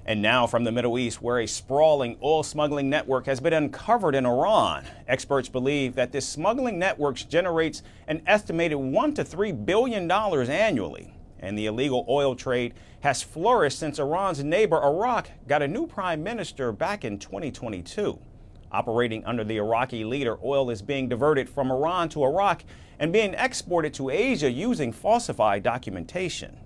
And now from the Middle East, where a sprawling oil smuggling network has been uncovered in Iran. Experts believe that this smuggling network generates an estimated $1 to $3 billion annually. And the illegal oil trade has flourished since Iran's neighbor Iraq got a new prime minister back in 2022. Operating under the Iraqi leader, oil is being diverted from Iran to Iraq and being exported to Asia using falsified documentation.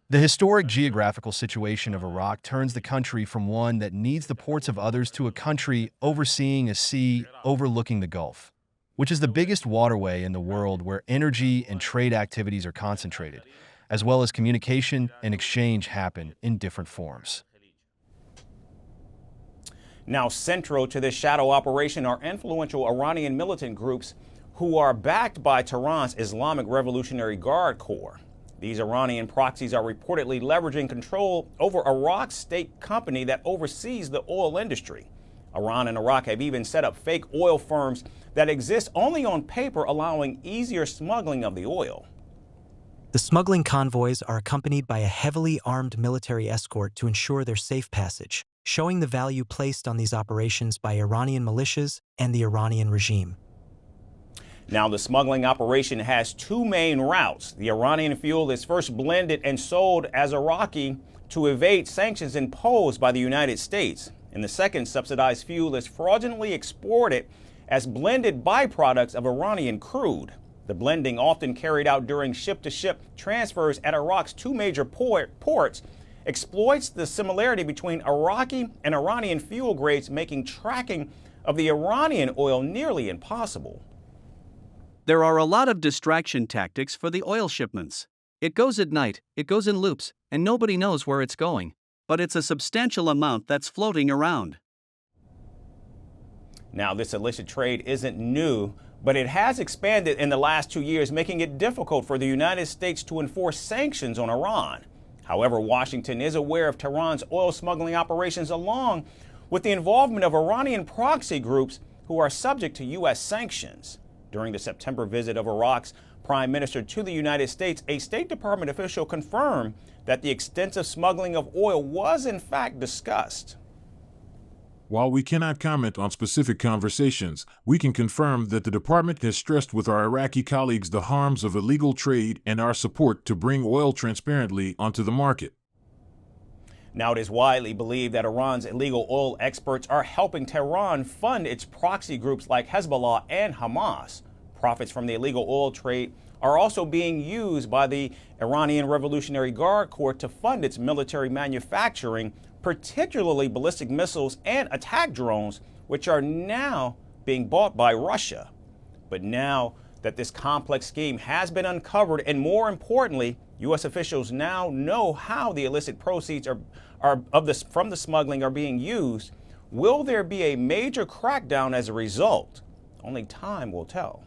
The historic geographical situation of Iraq turns the country from one that needs the ports of others to a country overseeing a sea overlooking the Gulf, which is the biggest waterway in the world where energy and trade activities are concentrated, as well as communication and exchange happen in different forms. Now, central to this shadow operation are influential Iranian militant groups who are backed by Tehran's Islamic Revolutionary Guard Corps. These Iranian proxies are reportedly leveraging control over Iraq's state company that oversees the oil industry. Iran and Iraq have even set up fake oil firms that exist only on paper, allowing easier smuggling of the oil. The smuggling convoys are accompanied by a heavily armed military escort to ensure their safe passage, showing the value placed on these operations by Iranian militias and the Iranian regime. Now, the smuggling operation has two main routes. The Iranian fuel is first blended and sold as Iraqi to evade sanctions imposed by the United States. And the second, subsidized fuel is fraudulently exported as blended byproducts of Iranian crude. The blending, often carried out during ship-to-ship transfers at Iraq's two major ports, exploits the similarity between Iraqi and Iranian fuel grades, making tracking of the Iranian oil nearly impossible. There are a lot of distraction tactics for the oil shipments. It goes at night, it goes in loops, and nobody knows where it's going. But it's a substantial amount that's floating around. Now, this illicit trade isn't new, but it has expanded in the last 2 years, making it difficult for the United States to enforce sanctions on Iran. However, Washington is aware of Tehran's oil smuggling operations, along with the involvement of Iranian proxy groups who are subject to U.S. sanctions. During the September visit of Iraq's prime minister to the United States, a State Department official confirmed that the extensive smuggling of oil was in fact discussed. While we cannot comment on specific conversations, we can confirm that the department has stressed with our Iraqi colleagues the harms of illegal trade and our support to bring oil transparently onto the market. Now, it is widely believed that Iran's illegal oil exports are helping Tehran fund its proxy groups like Hezbollah and Hamas. Profits from the illegal oil trade are also being used by the Iranian Revolutionary Guard Corps to fund its military manufacturing, particularly ballistic missiles and attack drones, which are now being bought by Russia. But now that this complex scheme has been uncovered, and more importantly, U.S. officials now know how the illicit proceeds from the smuggling are being used, will there be a major crackdown as a result? Only time will tell.